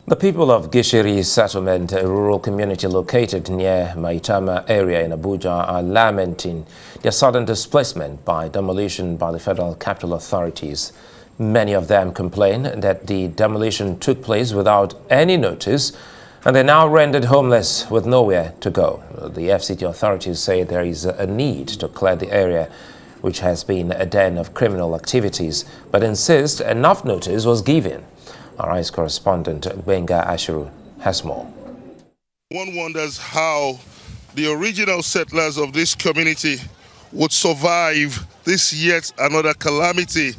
The people of Gishiri settlement, a rural community located near Maitama area in Abuja, are lamenting their sudden displacement by demolition by the Federal Capital Authorities. Many of them complain that the demolition took place without any notice, and they're now rendered homeless with nowhere to go. The FCT authorities say there is a need to clear the area, which has been a den of criminal activities, but insist enough notice was given. Our ICE correspondent Benga Ashiru has more. One wonders how the original settlers of this community would survive this yet another calamity.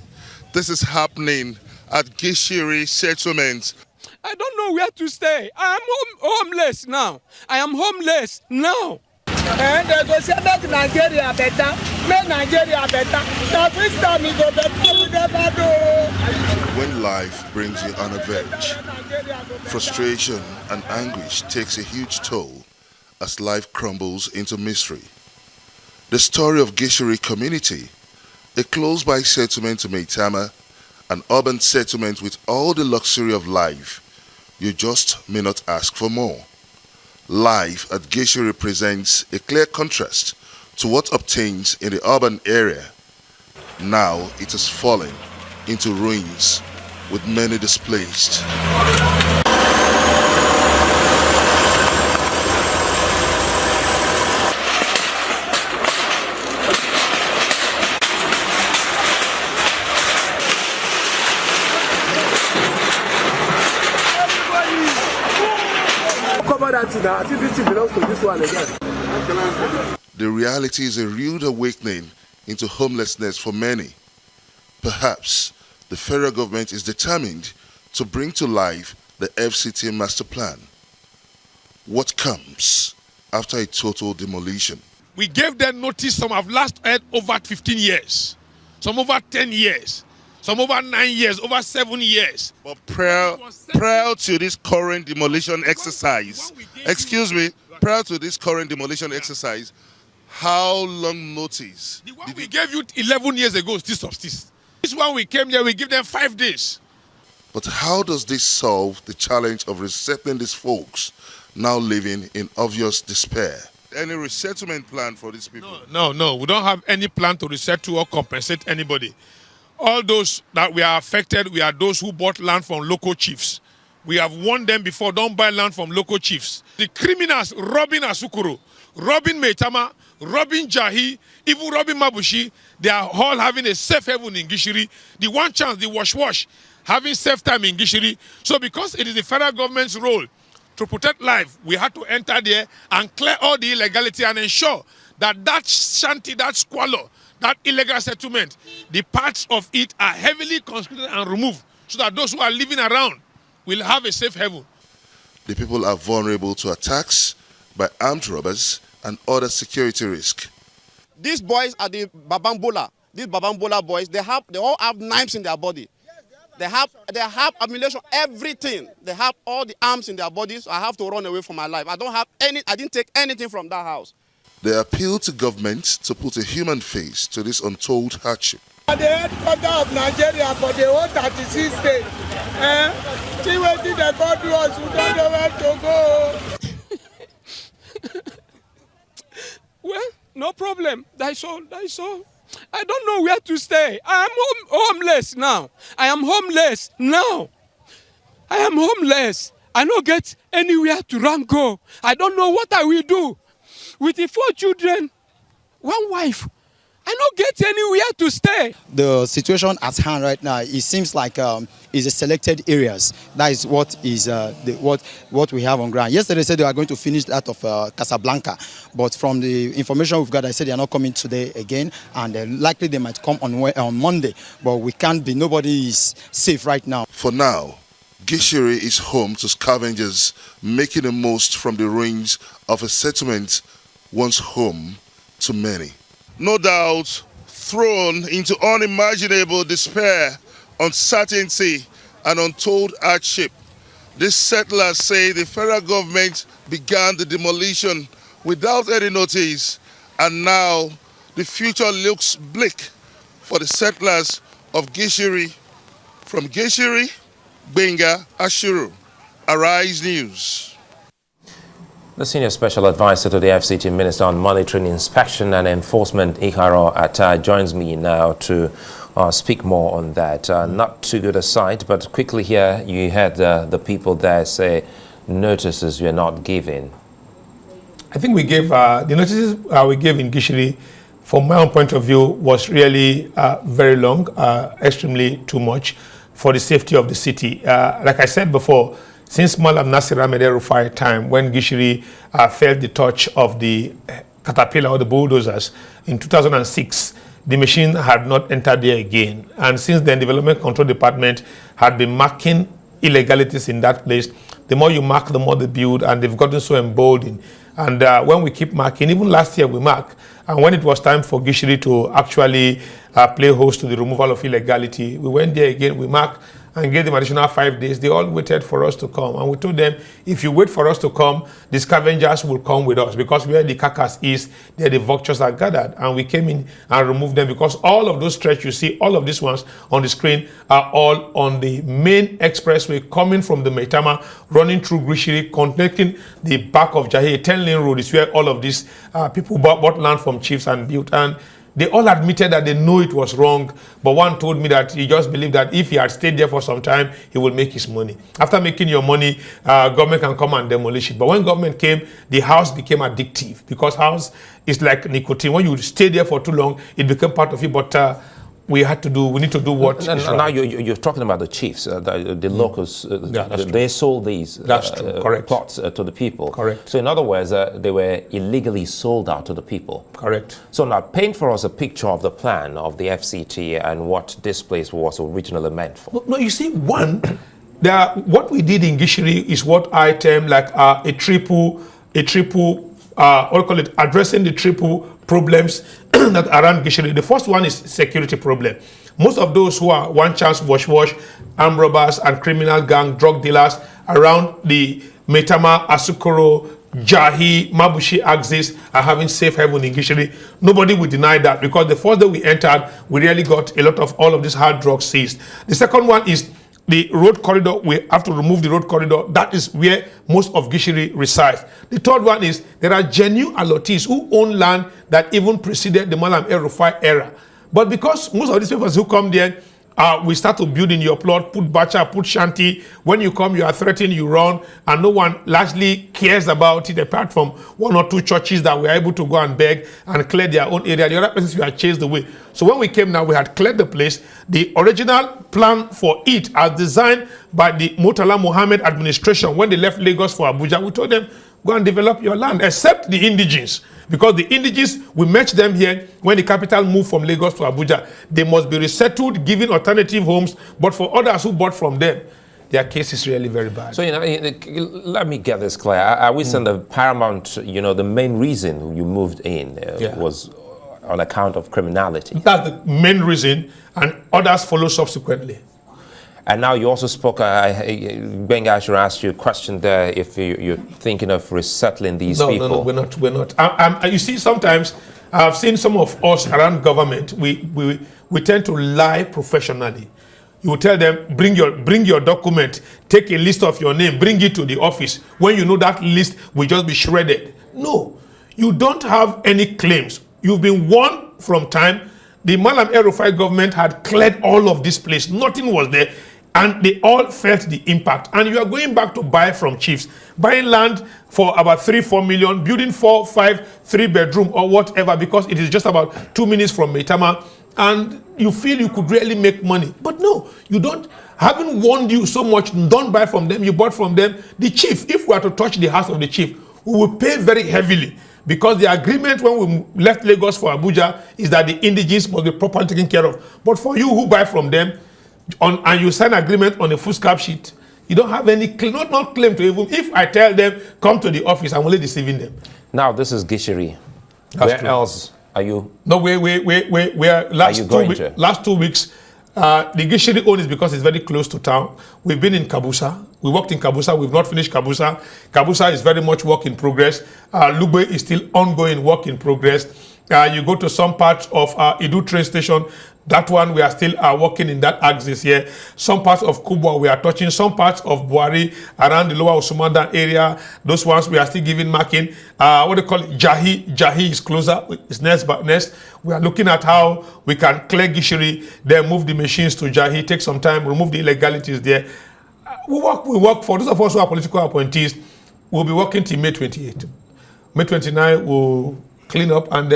This is happening at Gishiri settlement. I don't know where to stay. I am homeless now. I am homeless now. And they go say make Nigeria better. Make Nigeria better. Now this time it go better. We never do. When life brings you on a verge, frustration and anguish takes a huge toll as life crumbles into misery. The story of Gishiri community, a close-by settlement to Maitama, an urban settlement with all the luxury of life, you just may not ask for more. Life at Gishiri presents a clear contrast to what obtains in the urban area. Now it has fallen into ruins with many displaced. Cover that thing now. I think this thing belongs to this one again. The reality is a rude awakening into homelessness for many. Perhaps the federal government is determined to bring to life the FCT master plan. What comes after a total demolition? We gave them notice. Some have lasted over 15 years, some over 10 years, some over 9 years, over 7 years. But prior to this current demolition exercise, prior to this current demolition exercise, how long notice? The one we gave you 11 years ago still subsists. This one we came here, we give them 5 days. But how does this solve the challenge of resettling these folks now living in obvious despair? Any resettlement plan for these people? No. We don't have any plan to resettle or compensate anybody. All those that we are affected, we are those who bought land from local chiefs. We have warned them before, don't buy land from local chiefs. The criminals robbing Asukuro, robbing Maitama, robbing Jahi, even robbing Mabushi, they are all having a safe haven in Gishiri. The one chance, the wash, having safe time in Gishiri. So because it is the federal government's role to protect life, we had to enter there and clear all the illegality and ensure that that shanty, that squalor, that illegal settlement, the parts of it are heavily conscripted and removed so that those who are living around will have a safe haven. The people are vulnerable to attacks by armed robbers and other security risk. These boys are the Babambola. These Babambola boys, they all have knives in their body. They have ammunition, everything. They have all the arms in their bodies. So I have to run away from my life. I didn't take anything from that house. They appeal to government to put a human face to this untold hardship. At the headquarters of Nigeria for the whole 36 states. See what did they go to us? We don't know where to go. Well, no problem. That's all. I don't know where to stay. I am homeless now. I am homeless now. I am homeless. I don't get anywhere to run go. I don't know what I will do. With the 4 children, 1 wife, I don't get anywhere to stay. The situation at hand right now, it seems like it's a selected areas. That is what is what we have on ground. Yesterday they said they are going to finish that of Casablanca, but from the information we've got, I said they are not coming today again, and likely they might come on Monday. But we can't be. Nobody is safe right now. For now, Gishiri is home to scavengers making the most from the ruins of a settlement once home to many. No doubt, thrown into unimaginable despair, uncertainty, and untold hardship, these settlers say the federal government began the demolition without any notice, and now the future looks bleak for the settlers of Gishiri. From Gishiri, Benga Ashuru, Arise News. The senior special advisor to the FCT Minister on Monitoring, Inspection and Enforcement, Ikharo Attah, joins me now to speak more on that. Not too good a sight, but quickly here, you had the people there say notices were not given. I think we gave, the notices we gave in Gishiri, from my own point of view, was really very long, extremely too much for the safety of the city. Like I said before, since Malam Nasir Ahmed El-Rufai time, when Gishiri felt the touch of the caterpillar or the bulldozers in 2006, the machine had not entered there again. And since then, Development Control Department had been marking illegalities in that place. The more you mark, the more they build, and they've gotten so emboldened. And when we keep marking, even last year we marked, and when it was time for Gishiri to actually play host to the removal of illegality, we went there again, we marked and gave them additional 5 days. They all waited for us to come. And we told them, if you wait for us to come, the scavengers will come with us, because where the carcass is, there the vultures are gathered. And we came in and removed them, because all of those stretch you see, all of these ones on the screen are all on the main expressway coming from the Maitama, running through Gishiri, connecting the back of Jahi. 10-lane road is where all of these people bought land from chiefs and built. And they all admitted that they know it was wrong, but one told me that he just believed that if he had stayed there for some time, he would make his money. After making your money, government can come and demolish it. But when government came, the house became addictive, because house is like nicotine. When you stay there for too long, it became part of you. But we need to do what is right. Now you're talking about the chiefs, the locals. They sold these plots to the people. Correct. So in other words, they were illegally sold out to the people. Correct. So now paint for us a picture of the plan of the FCT and what this place was originally meant for. No, you see, what we did in Gishiri is what I term like a triple, what do you call it, addressing the triple problems that around Gishiri. The first one is security problem. Most of those who are one chance wash, armed robbers and criminal gang, drug dealers around the Maitama, Asukoro, Jahi, Mabushi axis are having safe haven in Gishiri. Nobody will deny that, because the first day we entered, we really got a lot of all of these hard drugs seized. The second one is the road corridor. We have to remove the road corridor. That is where most of Gishiri resides. The third one is there are genuine allottees who own land that even preceded the Malam El-Rufai era. But because most of these people who come there, we start to build in your plot, put bacha, put shanty. When you come, you are threatened, you run, and no one largely cares about it, apart from one or two churches that were able to go and beg and clear their own area. The other places we had chased away. So when we came now, we had cleared the place. The original plan for it, as designed by the Murtala Mohammed administration, when they left Lagos for Abuja, we told them, go and develop your land, except the indigenes. Because the indigenes, we met them here when the capital moved from Lagos to Abuja. They must be resettled, given alternative homes, but for others who bought from them, their case is really very bad. So, let me get this clear. I wish the paramount, the main reason you moved in was on account of criminality. That's the main reason, and others follow subsequently. And now you also spoke, Benga, I should ask you a question there, if you're thinking of resettling these people. No, we're not. You see, sometimes I've seen some of us around government, we tend to lie professionally. You will tell them, bring your document, take a list of your name, bring it to the office. When you know that list will just be shredded. No, you don't have any claims. You've been warned from time. The Malam El-Rufai government had cleared all of this place. Nothing was there. And they all felt the impact. And you are going back to buy from chiefs, buying land for about 3-4 million, building 4, 5, 3-bedroom or whatever, because it is just about 2 minutes from Maitama, and you feel you could really make money. But no, you don't. Having warned you so much, don't buy from them, you bought from them. The chief, if we are to touch the house of the chief, we will pay very heavily, because the agreement when we left Lagos for Abuja is that the indigenes must be properly taken care of. But for you who buy from them, and you sign agreement on a foolscap sheet, you don't have any claim, not claim to even. If I tell them, come to the office, I'm only deceiving them. Now, this is Gishiri. Where else are you? No, we are last 2 weeks, the Gishiri own is because it's very close to town. We've been in Kabusa. We worked in Kabusa. We've not finished Kabusa. Kabusa is very much work in progress. Lugbe is still ongoing work in progress. You go to some parts of Idu train station, That one, we are still working in that axis here. Some parts of Kubwa we are touching, some parts of Buhari around the lower Osumanda area. Those ones we are still giving marking. What do you call it? Jahi is closer. It's next but next. We are looking at how we can clear Gishiri, then move the machines to Jahi, take some time, remove the illegalities there. We work for those of us who are political appointees. We'll be working till May 28. May 29, we'll clean up and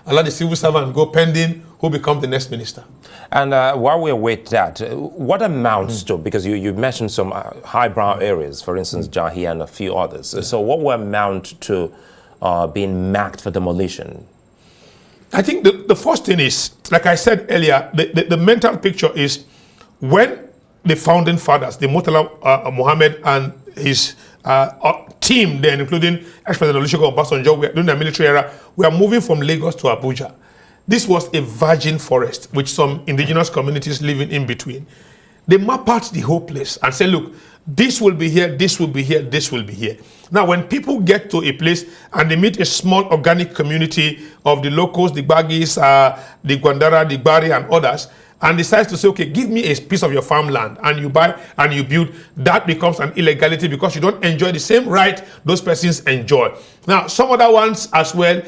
allow the civil servant go pending who become the next minister. And while we await that, what amounts to, because you mentioned some highbrow areas, for instance, Jahi and a few others. Yeah. So what will amount to being marked for demolition? I think the first thing is, like I said earlier, the mental picture is when the founding fathers, the Murtala Muhammad and his team then, including ex-President Olusegun Obasanjo, during the military era, we are moving from Lagos to Abuja. This was a virgin forest with some indigenous communities living in between. They map out the whole place and say, look, this will be here, this will be here, this will be here. Now, when people get to a place and they meet a small organic community of the locals, the Bagis, the Gwandara, the Bari, and others, and decides to say, okay, give me a piece of your farmland, and you buy and you build, that becomes an illegality because you don't enjoy the same right those persons enjoy. Now, some other ones as well,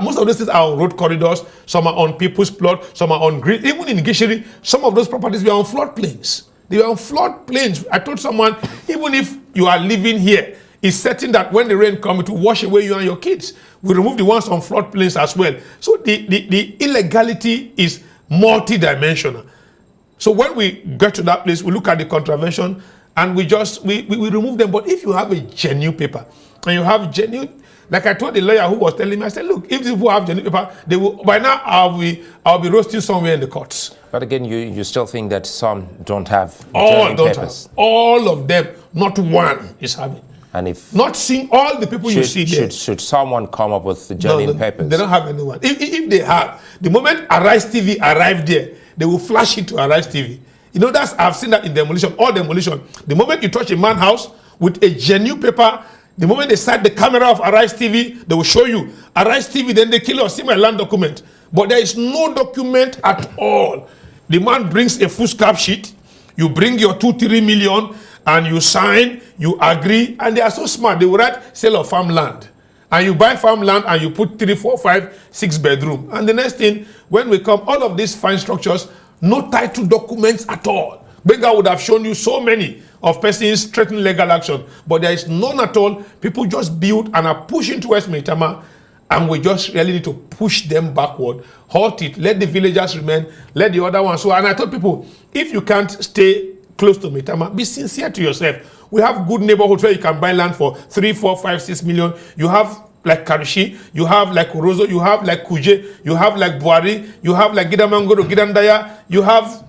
most of those things are on road corridors, some are on people's plot, some are on grid. Even in Gishiri, some of those properties were on floodplains. They were on floodplains. I told someone, even if you are living here, it's certain that when the rain comes, it will wash away you and your kids. We remove the ones on floodplains as well. So the illegality is multi-dimensional. So when we get to that place, we look at the contravention and we remove them. But if you have a genuine paper and you have genuine, like I told the lawyer who was telling me, I said, look, if these people have genuine paper, they will, by now I'll be roasting somewhere in the courts. But again, you still think that some don't have genuine papers? All of them, not one is having. And if not seeing all the people you see there. Should someone come up with the genuine papers? They don't have anyone. If they have, the moment Arise TV arrived there, they will flash it to Arise TV. You know, I've seen that in demolition, all demolition. The moment you touch a man's house with a genuine paper, the moment they set the camera of Arise TV, they will show you. Arise TV, then they kill you, see my land document. But there is no document at all. The man brings a foolscap sheet, you bring your 2-3 million, and you sign, you agree, and they are so smart. They will write sale of farmland. And you buy farmland and you put 3, 4, 5, 6 bedroom. And the next thing, when we come, all of these fine structures, no title documents at all. Beggar would have shown you so many of persons threatening legal action, but there is none at all. People just build and are pushing towards Maitama, and we just really need to push them backward, halt it, let the villagers remain, let the other ones. So, and I told people, if you can't stay close to Maitama, be sincere to yourself. We have good neighborhoods where you can buy land for 3, 4, 5, 6 million. You have like Karishi, you have like Orozo, you have like Kuje, you have like Buhari, you have like Gidamangoro, Gidandaya, you have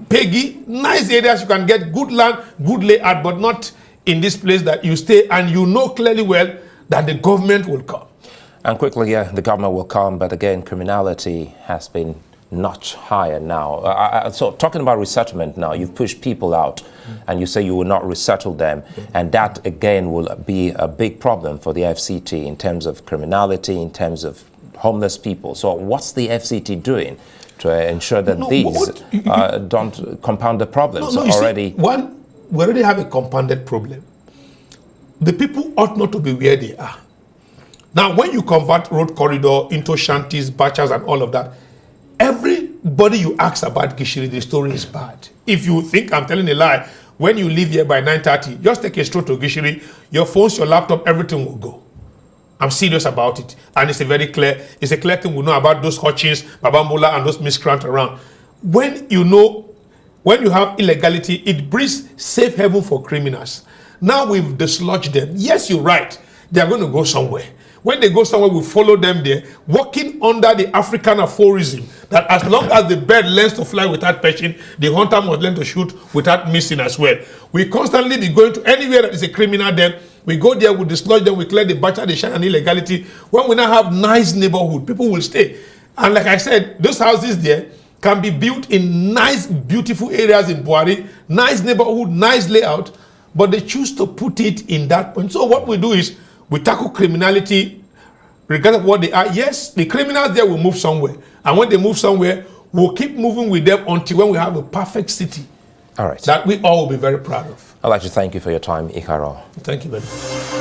Peggy. Nice areas you can get good land, good layout, but not in this place that you stay, and you know clearly well that the government will come. And quickly, yeah, the government will come, but again, criminality has been notch higher now. So talking about resettlement now, you've pushed people out and you say you will not resettle them. And that again will be a big problem for the FCT in terms of criminality, in terms of homeless people. So what's the FCT doing to ensure that don't compound the problems already? See, one, we already have a compounded problem. The people ought not to be where they are. Now, when you convert road corridor into shanties, bachas, and all of that, everybody you ask about Gishiri, the story is bad. If you think I'm telling a lie, when you leave here by 9:30, just take a stroll to Gishiri, your phones, your laptop, everything will go. I'm serious about it. And it's a clear thing we know about those Hutchins, Babambola, and those miscreants around. When you have illegality, it brings safe haven for criminals. Now we've dislodged them. Yes, you're right. They are going to go somewhere. When they go somewhere, we follow them there, working under the African aphorism that as long as the bird learns to fly without perching, the hunter must learn to shoot without missing as well. We constantly be going to anywhere that is a criminal then. We go there, we dislodge them, we clear the bacha, the shine, and illegality. When we now have nice neighborhood, people will stay. And like I said, those houses there can be built in nice, beautiful areas in Buhari, nice neighborhood, nice layout, but they choose to put it in that point. So what we do is, we tackle criminality regardless of what they are. Yes, the criminals there will move somewhere. And when they move somewhere, we'll keep moving with them until when we have a perfect city. All right. That we all will be very proud of. I'd like to thank you for your time, Ikharo. Thank you very much.